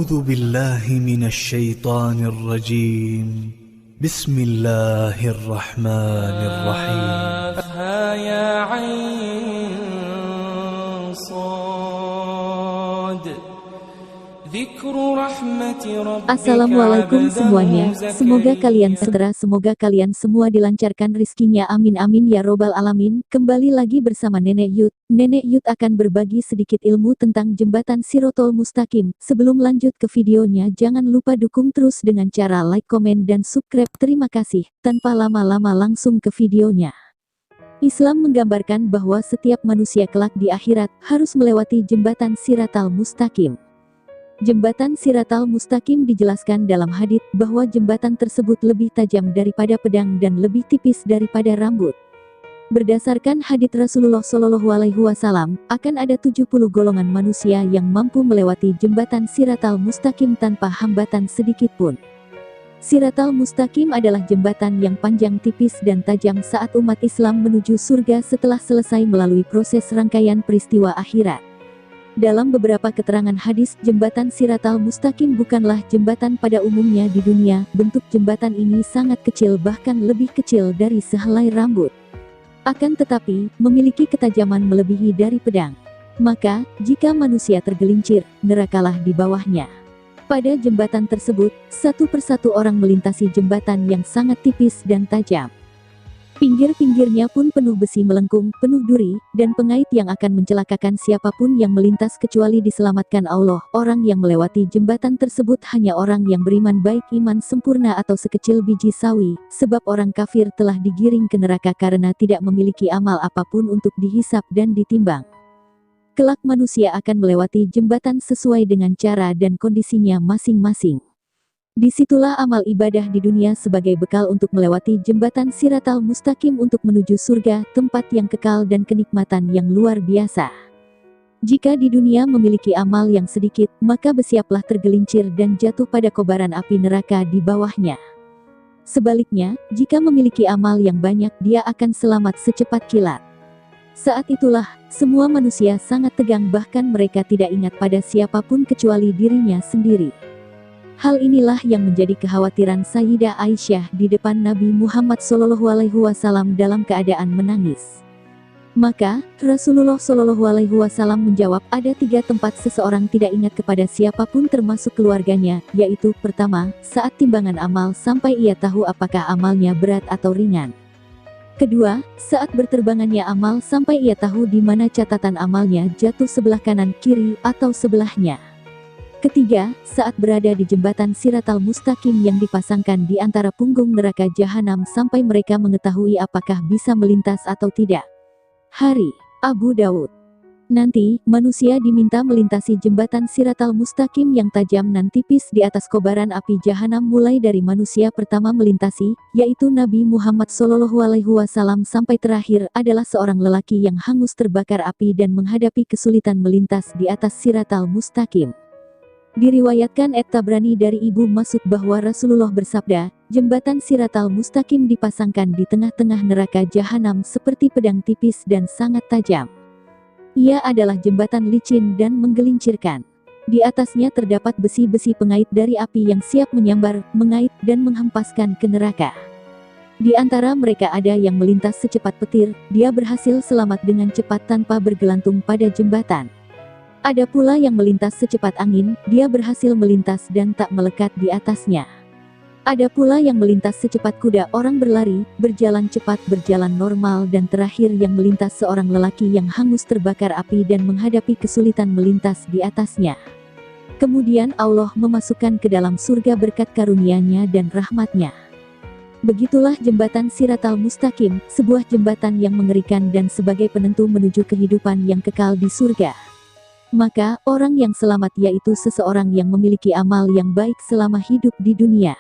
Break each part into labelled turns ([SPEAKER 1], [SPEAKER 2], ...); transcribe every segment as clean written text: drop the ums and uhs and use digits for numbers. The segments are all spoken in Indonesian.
[SPEAKER 1] أعوذ بالله من الشيطان الرجيم بسم الله الرحمن الرحيم
[SPEAKER 2] يا عين صاد ذكر رحمة ربك
[SPEAKER 3] Assalamualaikum semuanya, semoga kalian semua dilancarkan rizkinya, amin amin ya robbal alamin. Kembali lagi bersama Nenek Yud. Nenek Yud akan berbagi sedikit ilmu tentang jembatan Shirotol Mustaqim. Sebelum lanjut ke videonya, jangan lupa dukung terus dengan cara like, komen, dan subscribe. Terima kasih. Tanpa lama-lama langsung ke videonya. Islam menggambarkan bahwa setiap manusia kelak di akhirat harus melewati jembatan Shirotol Mustaqim. Jembatan Shirotol Mustaqim dijelaskan dalam hadits bahwa jembatan tersebut lebih tajam daripada pedang dan lebih tipis daripada rambut. Berdasarkan hadits Rasulullah SAW, akan ada 70 golongan manusia yang mampu melewati jembatan Shirotol Mustaqim tanpa hambatan sedikit pun. Shirotol Mustaqim adalah jembatan yang panjang, tipis, dan tajam saat umat Islam menuju surga setelah selesai melalui proses rangkaian peristiwa akhirat. Dalam beberapa keterangan hadis, jembatan Shirotol Mustaqim bukanlah jembatan pada umumnya di dunia. Bentuk jembatan ini sangat kecil, bahkan lebih kecil dari sehelai rambut. Akan tetapi, memiliki ketajaman melebihi dari pedang. Maka, jika manusia tergelincir, nerakalah di bawahnya. Pada jembatan tersebut, satu persatu orang melintasi jembatan yang sangat tipis dan tajam. Pinggir-pinggirnya pun penuh besi melengkung, penuh duri, dan pengait yang akan mencelakakan siapapun yang melintas kecuali diselamatkan Allah. Orang yang melewati jembatan tersebut hanya orang yang beriman, baik iman sempurna atau sekecil biji sawi, sebab orang kafir telah digiring ke neraka karena tidak memiliki amal apapun untuk dihisap dan ditimbang. Kelak manusia akan melewati jembatan sesuai dengan cara dan kondisinya masing-masing. Disitulah amal ibadah di dunia sebagai bekal untuk melewati jembatan Shirotol Mustaqim untuk menuju surga, tempat yang kekal dan kenikmatan yang luar biasa. Jika di dunia memiliki amal yang sedikit, maka bersiaplah tergelincir dan jatuh pada kobaran api neraka di bawahnya. Sebaliknya, jika memiliki amal yang banyak, dia akan selamat secepat kilat. Saat itulah, semua manusia sangat tegang, bahkan mereka tidak ingat pada siapapun kecuali dirinya sendiri. Hal inilah yang menjadi kekhawatiran Sayyidah Aisyah di depan Nabi Muhammad SAW dalam keadaan menangis. Maka, Rasulullah SAW menjawab, ada 3 tempat seseorang tidak ingat kepada siapapun termasuk keluarganya, yaitu, pertama, saat timbangan amal sampai ia tahu apakah amalnya berat atau ringan. Kedua, saat berterbangannya amal sampai ia tahu di mana catatan amalnya jatuh, sebelah kanan, kiri, atau sebelahnya. Ketiga, saat berada di jembatan Shirotol Mustaqim yang dipasangkan di antara punggung neraka jahanam sampai mereka mengetahui apakah bisa melintas atau tidak. Hari Abu Daud. Nanti, manusia diminta melintasi jembatan Shirotol Mustaqim yang tajam dan tipis di atas kobaran api jahanam mulai dari manusia pertama melintasi, yaitu Nabi Muhammad SAW, sampai terakhir adalah seorang lelaki yang hangus terbakar api dan menghadapi kesulitan melintas di atas Shirotol Mustaqim. Diriwayatkan At-Tabrani dari Ibu Mas'ud bahwa Rasulullah bersabda, jembatan Shirotol Mustaqim dipasangkan di tengah-tengah neraka jahanam seperti pedang tipis dan sangat tajam. Ia adalah jembatan licin dan menggelincirkan. Di atasnya terdapat besi-besi pengait dari api yang siap menyambar, mengait, dan menghempaskan ke neraka. Di antara mereka ada yang melintas secepat petir, dia berhasil selamat dengan cepat tanpa bergelantung pada jembatan. Ada pula yang melintas secepat angin, dia berhasil melintas dan tak melekat di atasnya. Ada pula yang melintas secepat kuda, orang berlari, berjalan cepat, berjalan normal, dan terakhir yang melintas seorang lelaki yang hangus terbakar api dan menghadapi kesulitan melintas di atasnya. Kemudian Allah memasukkan ke dalam surga berkat karunia-Nya dan rahmat-Nya. Begitulah jembatan Shirotol Mustaqim, sebuah jembatan yang mengerikan dan sebagai penentu menuju kehidupan yang kekal di surga. Maka, orang yang selamat yaitu seseorang yang memiliki amal yang baik selama hidup di dunia.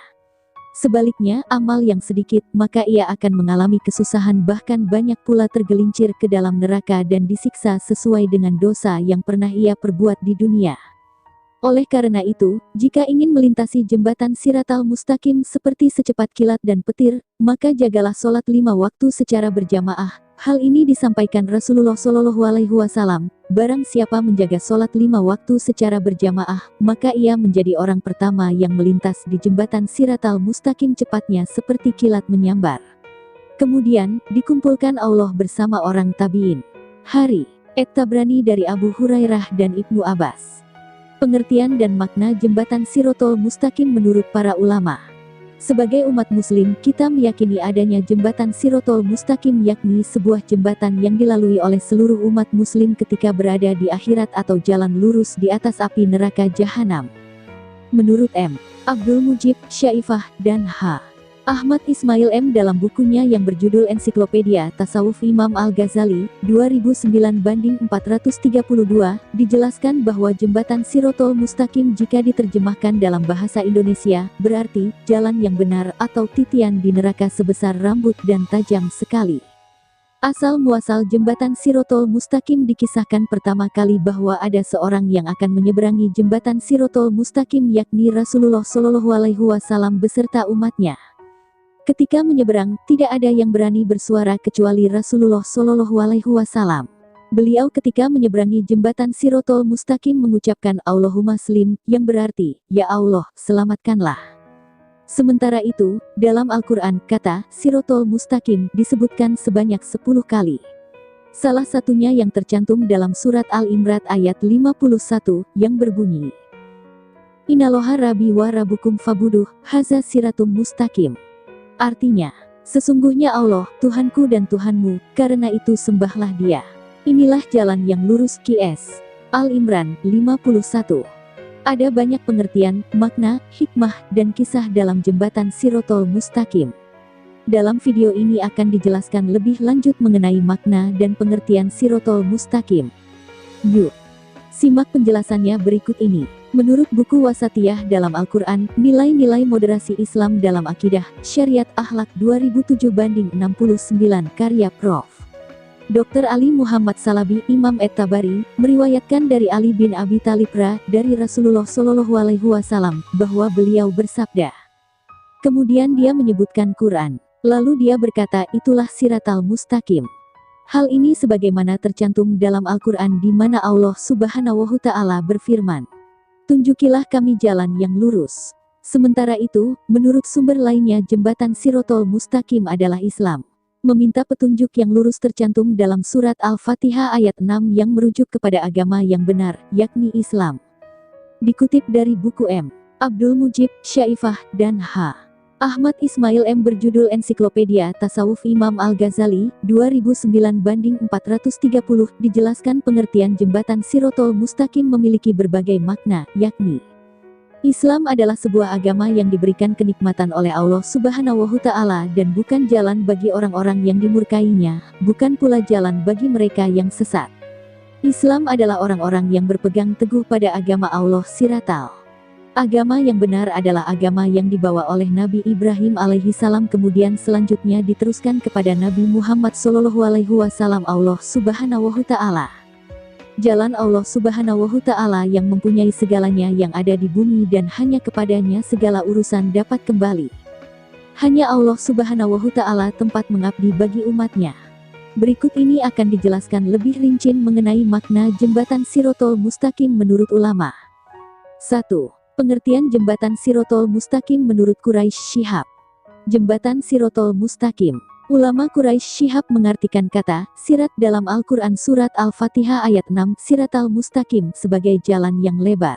[SPEAKER 3] Sebaliknya, amal yang sedikit, maka ia akan mengalami kesusahan, bahkan banyak pula tergelincir ke dalam neraka dan disiksa sesuai dengan dosa yang pernah ia perbuat di dunia. Oleh karena itu, jika ingin melintasi jembatan Shirotol Mustaqim seperti secepat kilat dan petir, maka jagalah sholat 5 waktu secara berjamaah, Hal ini disampaikan Rasulullah Shallallahu Alaihi Wasallam. Barang siapa menjaga sholat 5 waktu secara berjamaah, maka ia menjadi orang pertama yang melintas di jembatan Siratal Mustaqim cepatnya seperti kilat menyambar. Kemudian, dikumpulkan Allah bersama orang tabi'in. Hari At-Tabrani dari Abu Hurairah dan Ibnu Abbas. Pengertian dan makna jembatan Siratal Mustaqim menurut para ulama. Sebagai umat muslim, kita meyakini adanya jembatan Siratal Mustaqim, yakni sebuah jembatan yang dilalui oleh seluruh umat muslim ketika berada di akhirat atau jalan lurus di atas api neraka jahanam. Menurut M. Abdul Mujib, Syaifah, dan H. Ahmad Ismail M. dalam bukunya yang berjudul Ensiklopedia Tasawuf Imam Al-Ghazali, 2009/432, dijelaskan bahwa jembatan Siratal Mustaqim jika diterjemahkan dalam bahasa Indonesia, berarti jalan yang benar atau titian di neraka sebesar rambut dan tajam sekali. Asal muasal jembatan Siratal Mustaqim dikisahkan pertama kali bahwa ada seorang yang akan menyeberangi jembatan Siratal Mustaqim, yakni Rasulullah Shallallahu Alaihi Wasallam beserta umatnya. Ketika menyeberang, tidak ada yang berani bersuara kecuali Rasulullah Shallallahu Alaihi Wasallam. Beliau ketika menyeberangi jembatan Siratal Mustaqim mengucapkan Allahumma slim, yang berarti, Ya Allah, selamatkanlah. Sementara itu, dalam Al-Quran, kata Siratal Mustaqim disebutkan sebanyak 10 kali. Salah satunya yang tercantum dalam surat Al-Imran ayat 51, yang berbunyi, Inaloha Rabbi wa Rabbukum fabuduh, haza siratum mustaqim. Artinya, sesungguhnya Allah, Tuhanku dan Tuhanmu, karena itu sembahlah Dia. Inilah jalan yang lurus. QS Al-Imran 51. Ada banyak pengertian, makna, hikmah, dan kisah dalam jembatan Siratal Mustaqim. Dalam video ini akan dijelaskan lebih lanjut mengenai makna dan pengertian Siratal Mustaqim. Yuk, simak penjelasannya berikut ini. Menurut buku Wasatiyah dalam Al-Quran, Nilai-nilai moderasi Islam dalam Akidah, Syariat Akhlak 2007/69 karya Prof. Dr. Ali Muhammad Salabi, Imam At-Tabari, meriwayatkan dari Ali bin Abi Thalib dari Rasulullah Shallallahu Alaihi Wasallam, bahwa beliau bersabda. Kemudian dia menyebutkan Quran. Lalu dia berkata, itulah Siratal Mustaqim. Hal ini sebagaimana tercantum dalam Al-Quran di mana Allah Subhanahu wa Ta'ala berfirman, tunjukilah kami jalan yang lurus. Sementara itu, menurut sumber lainnya jembatan Siratal Mustaqim adalah Islam. Meminta petunjuk yang lurus tercantum dalam surat Al-Fatihah ayat 6 yang merujuk kepada agama yang benar, yakni Islam. Dikutip dari buku M. Abdul Mujib, Syaifah, dan H. Ahmad Ismail M. berjudul Ensiklopedia Tasawuf Imam Al-Ghazali, 2009/430, dijelaskan pengertian jembatan Siratal Mustaqim memiliki berbagai makna, yakni Islam adalah sebuah agama yang diberikan kenikmatan oleh Allah Subhanahu wa Ta'ala dan bukan jalan bagi orang-orang yang dimurkainya, bukan pula jalan bagi mereka yang sesat. Islam adalah orang-orang yang berpegang teguh pada agama Allah Siratal. Agama yang benar adalah agama yang dibawa oleh Nabi Ibrahim alaihi salam kemudian selanjutnya diteruskan kepada Nabi Muhammad sallallahu alaihi wasallam. Allah Subhanahu wa Ta'ala. Jalan Allah Subhanahu wa Ta'ala yang mempunyai segalanya yang ada di bumi dan hanya kepadanya segala urusan dapat kembali. Hanya Allah Subhanahu wa Ta'ala tempat mengabdi bagi umatnya. Berikut ini akan dijelaskan lebih rinci mengenai makna jembatan Siratal Mustaqim menurut ulama. 1. Pengertian jembatan Siratal Mustaqim menurut Quraisy Shihab. Jembatan Siratal Mustaqim. Ulama Quraisy Shihab mengartikan kata sirat dalam Al-Quran surat Al-Fatihah ayat 6 Siratal Mustaqim sebagai jalan yang lebar.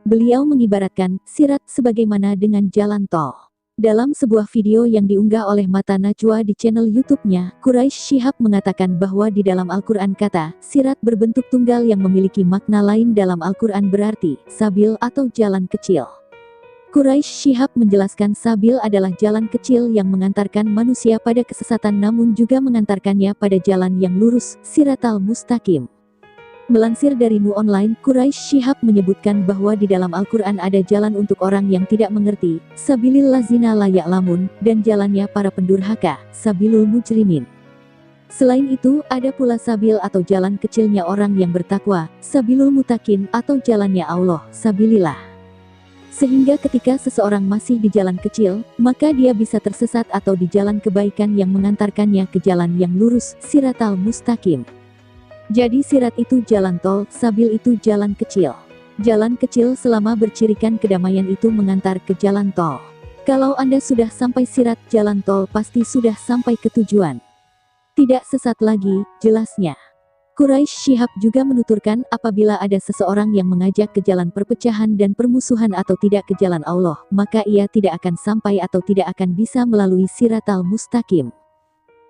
[SPEAKER 3] Beliau mengibaratkan sirat sebagaimana dengan jalan tol. Dalam sebuah video yang diunggah oleh Mata Najwa di channel YouTube-nya, Quraisy Shihab mengatakan bahwa di dalam Al-Quran kata sirat berbentuk tunggal yang memiliki makna lain dalam Al-Quran berarti sabil atau jalan kecil. Quraisy Shihab menjelaskan sabil adalah jalan kecil yang mengantarkan manusia pada kesesatan namun juga mengantarkannya pada jalan yang lurus, Siratal Mustaqim. Melansir dari Nu Online, Quraisy Shihab menyebutkan bahwa di dalam Al-Quran ada jalan untuk orang yang tidak mengerti, sabilil lazina la ya'lamun, dan jalannya para pendurhaka, sabilul mujrimin. Selain itu, ada pula sabil atau jalan kecilnya orang yang bertakwa, sabilul mutakin, atau jalannya Allah, sabilillah. Sehingga ketika seseorang masih di jalan kecil, maka dia bisa tersesat atau di jalan kebaikan yang mengantarkannya ke jalan yang lurus, siratal mustaqim. Jadi sirat itu jalan tol, sabil itu jalan kecil. Jalan kecil selama bercirikan kedamaian itu mengantar ke jalan tol. Kalau Anda sudah sampai sirat jalan tol pasti sudah sampai ke tujuan. Tidak sesat lagi, jelasnya. Quraisy Shihab juga menuturkan apabila ada seseorang yang mengajak ke jalan perpecahan dan permusuhan atau tidak ke jalan Allah, maka ia tidak akan sampai atau tidak akan bisa melalui siratal mustaqim.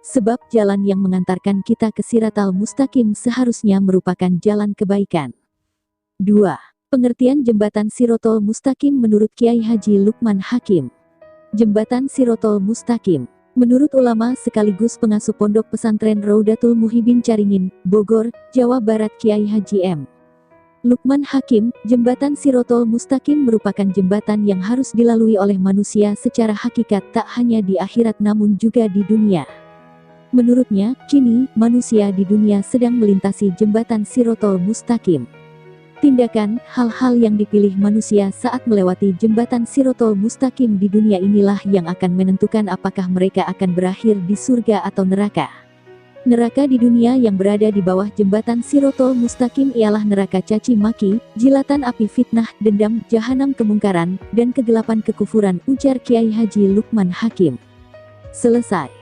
[SPEAKER 3] Sebab jalan yang mengantarkan kita ke siratal mustaqim seharusnya merupakan jalan kebaikan. 2. Pengertian jembatan Sirotol Mustaqim menurut Kiai Haji Lukman Hakim. Jembatan Sirotol Mustaqim. Menurut ulama sekaligus pengasuh pondok pesantren Raudatul Muhibin Caringin, Bogor, Jawa Barat Kiai Haji M. Lukman Hakim, jembatan Sirotol Mustaqim merupakan jembatan yang harus dilalui oleh manusia secara hakikat tak hanya di akhirat namun juga di dunia. Menurutnya, kini, manusia di dunia sedang melintasi jembatan Sirotol Mustaqim. Tindakan, hal-hal yang dipilih manusia saat melewati jembatan Sirotol Mustaqim di dunia inilah yang akan menentukan apakah mereka akan berakhir di surga atau neraka. Neraka di dunia yang berada di bawah jembatan Sirotol Mustaqim ialah neraka caci maki, jilatan api fitnah, dendam, jahanam kemungkaran, dan kegelapan kekufuran, ujar Kiai Haji Lukman Hakim. Selesai.